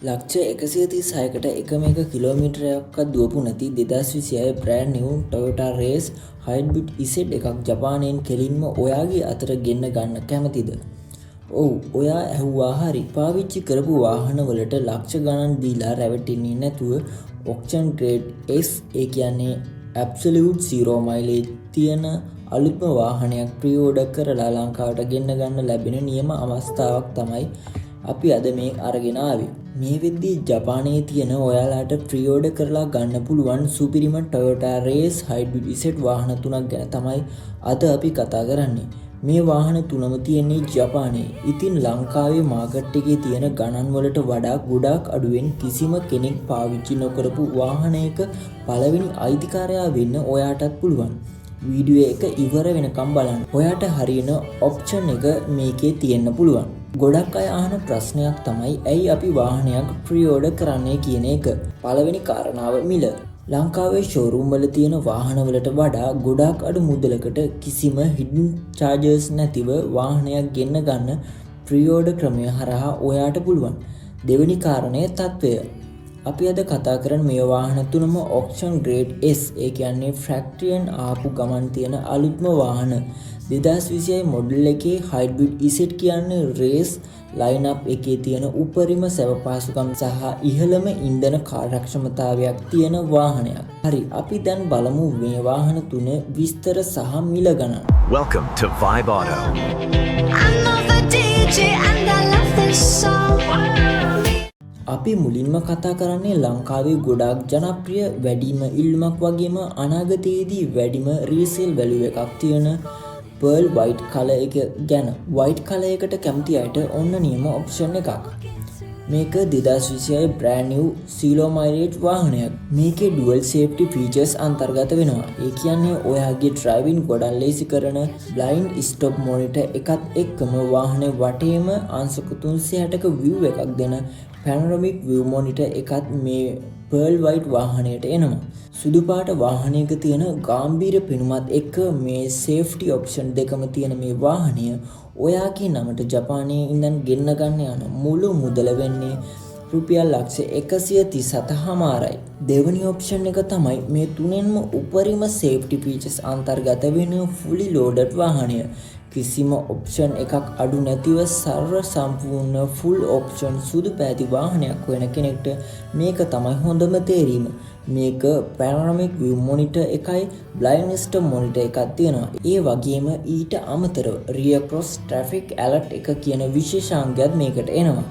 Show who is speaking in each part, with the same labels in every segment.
Speaker 1: ලක්ෂ 136කට එකම එක කිලෝමීටරයක්වත් දුවපු නැති 2026 brand New Toyota Race Hybrid EZ එකක් ජපානයෙන් කෙලින්ම ඔයාගේ අතට ගෙන්න ගන්න කැමතිද? ඔව්, ඔයා ඇහුවා හරි. පාවිච්චි කරපු වාහනවලට ලක්ෂ ගණන් දීලා රැවටෙන්නේ නැතුව auction grade S ඒ කියන්නේ absolute zero mileage තියෙන අලුත්ම වාහනයක් pre-order කරලා ලංකාවට ගෙන්න ගන්න ලැබෙන නියම අවස්ථාවක් තමයි අපි අද මේ අරගෙන ආවේ. මේ වෙද්දී ජපානයේ තියෙන ඔයාලාට pre-order කරලා ගන්න පුළුවන් සුපිරිම Toyota Race Hybrid EZ වාහන තුනක් ගැන තමයි අද අපි කතා කරන්නේ. මේ වාහන තුනම තියෙන්නේ ජපානයේ. ඉතින් ලංකාවේ මාකට් එකේ තියෙන ගණන් වලට වඩා ගොඩාක් අඩුවෙන් කිසිම කෙනෙක් පාවිච්චි නොකරපු වාහනයක පළවෙනි අයිතිකාරයා වෙන්න ඔයාටත් පුළුවන්. වීඩියෝ එක ඉවර වෙනකම් බලන්න. ඔයාට හරියන ඔප්ෂන් එක මේකේ තියෙන්න පුළුවන්. ගොඩක් අය අහන ප්‍රශ්නයක් තමයි ඇයි අපි වාහනයක් pre-order කරන්නේ කියන එක. පළවෙනි කාරණාව මිල. ලංකාවේ ෂෝරූම් වල තියෙන වාහන වලට වඩා ගොඩාක් අඩු මුදලකට කිසිම hidden charges නැතිව වාහනයක් ගෙන්න ගන්න pre-order ක්‍රමය හරහා ඔයාට පුළුවන්. දෙවෙනි කාරණය තත්ත්වය. අපි අද කතා කරන මේ වාහන තුනම auction grade S ඒ කියන්නේ factory ආපු ගමන් තියෙන අලුත්ම වාහන. 2026 මොඩල් එකේ hybrid EZ කියන්නේ race lineup එකේ තියෙන උපරිම සැප පහසුකම් සහ ඉහළම ඉන්ධන කාර්යක්ෂමතාවයක් තියෙන වාහනයක්. හරි, අපි දැන් බලමු මේ වාහන තුන විස්තර සහ මිල ගණන්.
Speaker 2: Welcome to Vibe Auto.
Speaker 3: I'm not the DJ and I love this song.
Speaker 1: අපි මුලින්ම කතා කරන්නේ ලංකාවේ ගොඩාක් ජනප්‍රිය වැඩිම ඉල්ලුමක් වගේම අනාගතයේදී වැඩිම රීසේල් වැලියු එකක් තියෙන Pearl White color එක ගැන. white color එකට කැමති අයට ඔන්න නියම ඔප්ෂන් එකක්. මේක 2026 brand new zero mileage වාහනයක්. මේකේ dual safety features අන්තර්ගත වෙනවා. ඒ කියන්නේ ඔයාගේ driving ගොඩක් ලේසි කරන blind stop monitor එකත් එක්කම වාහනේ වටේම අංශක 360ක view එකක් දෙන panoramic view monitor එකත් මේ Pearl White වාහනයට එනවා. සුදු පාට වාහනයක තියෙන ගාම්භීර පෙනුමත් එක්ක මේ safety option දෙකම තියෙන මේ වාහනය ඔයාගේ නමට ජපානයේ ඉඳන් ගෙන්න ගන්න යන මුළු මුදල වෙන්නේ රුපියල් ලක්ෂ 137.5යි. දෙවැනි ඔප්ෂන් එක තමයි මේ තුනෙන්ම උපරිම safety features අන්තර්ගත වෙන fully loaded වාහනය. කිසිම ඔප්ෂන් එකක් අඩු නැතිව සර්ව සම්පූර්ණ full option සුදු පැහැති වාහනයක් වෙන කෙනෙක්ට මේක තමයි හොඳම තේරීම. මේක panoramic view monitor එකයි blind stop monitor එකක් තියෙනවා. ඒ වගේම ඊට අමතරව rear cross traffic alert එක කියන විශේෂාංගයක් මේකට එනවා.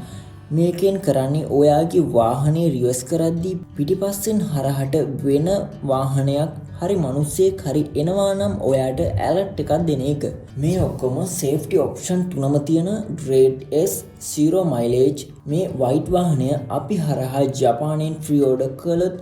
Speaker 1: මේකෙන් කරන්නේ ඔයාගේ වාහනේ රිවර්ස් කරද්දී පිටිපස්සෙන් හරහට වෙන වාහනයක් හරි මිනිස්සෙක් හරි එනවා නම් ඔයාට alert එකක් දෙන එක. මේ ඔක්කොම safety option තුනම තියෙන grade S zero mileage මේ white වාහනය අපි හරහා ජපානයෙන් pre-order කළොත්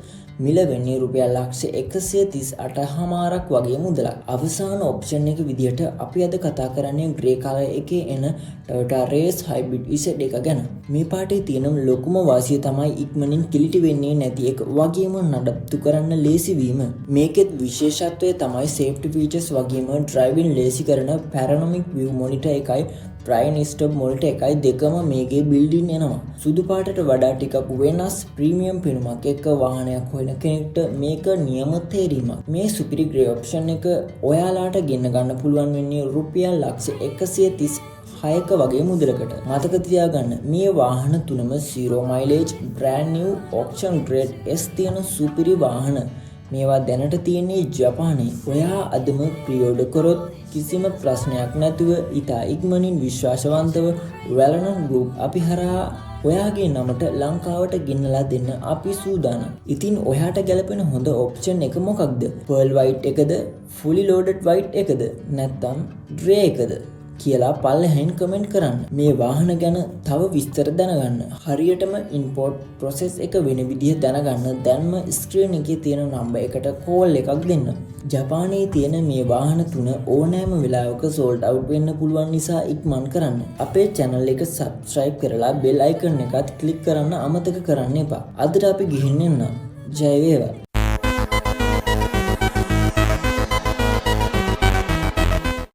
Speaker 1: මිල වෙන්නේ රුපියල් ලක්ෂ 138.5ක් වගේ මුදලක්. අවසාන ඔප්ෂන් එක විදිහට අපි අද කතා කරන්නේ grey color එකේ එන Toyota Race Hybrid EZ එක ගැන. මේ පාටේ තියෙන ලොකුම වාසිය තමයි ඉක්මනින් කිලිටි වෙන්නේ නැති එක වගේම නඩත්තු කරන්න ලේසි වීම. මේකෙත් විශේෂත්වය තමයි safety features වගේම driving ලේසි කරන panoramic view monitor එකයි blind stop monitor එකයි දෙකම මේකේ built-in එනවා. සුදු පාටට වඩා ටිකක් වෙනස් ප්‍රීමියම් පෙනුමක් එක්ක වාහනයක් හොයන කෙනෙක්ට මේක නියම තේරීමක්. මේ සුපිරි grey option එක ඔයාලාට ගෙන්න ගන්න පුළුවන් වෙන්නේ රුපියල් ලක්ෂ 136ක වගේ මුදලකට. මතක තියාගන්න මේ වාහන තුනම zero mileage brand new auction grade S තියෙන සුපිරි වාහන. මේවා දැනට තියෙන්නේ ජපානයේ. ඔයා අදම pre-order කරොත් කිසිම ප්‍රශ්නයක් නැතුව ඉතා ඉක්මනින් විශ්වාසවන්තව වැලනන් ගෲප් අපි හරහා ඔයාගේ නමට ලංකාවට ගෙන්නලා දෙන්න අපි සූදානම්. ඉතින් ඔයාට ගැලපෙන හොඳ ඔප්ෂන් එක මොකක්ද? Pearl White එකද? Fully loaded white එකද? නැත්නම් grey එකද? කියලා පල්ලෙහෙන් කමෙන්ට් කරන්න. මේ වාහන ගැන තව විස්තර දැනගන්න හරියටම import process එක වෙන විදිහ දැනගන්න දැන්ම ස්ක්‍රීන් එකේ තියෙන නම්බර් එකට කෝල් එකක් දෙන්න. ජපානයේ තියෙන මේ වාහන තුන ඕනෑම වෙලාවක sold out වෙන්න පුළුවන් නිසා ඉක්මන් කරන්න. අපේ channel එක subscribe කරලා bell icon එකත් click කරන්න අමතක කරන්න එපා. අදට අපි ගිහින් එන්න. ජය වේවා.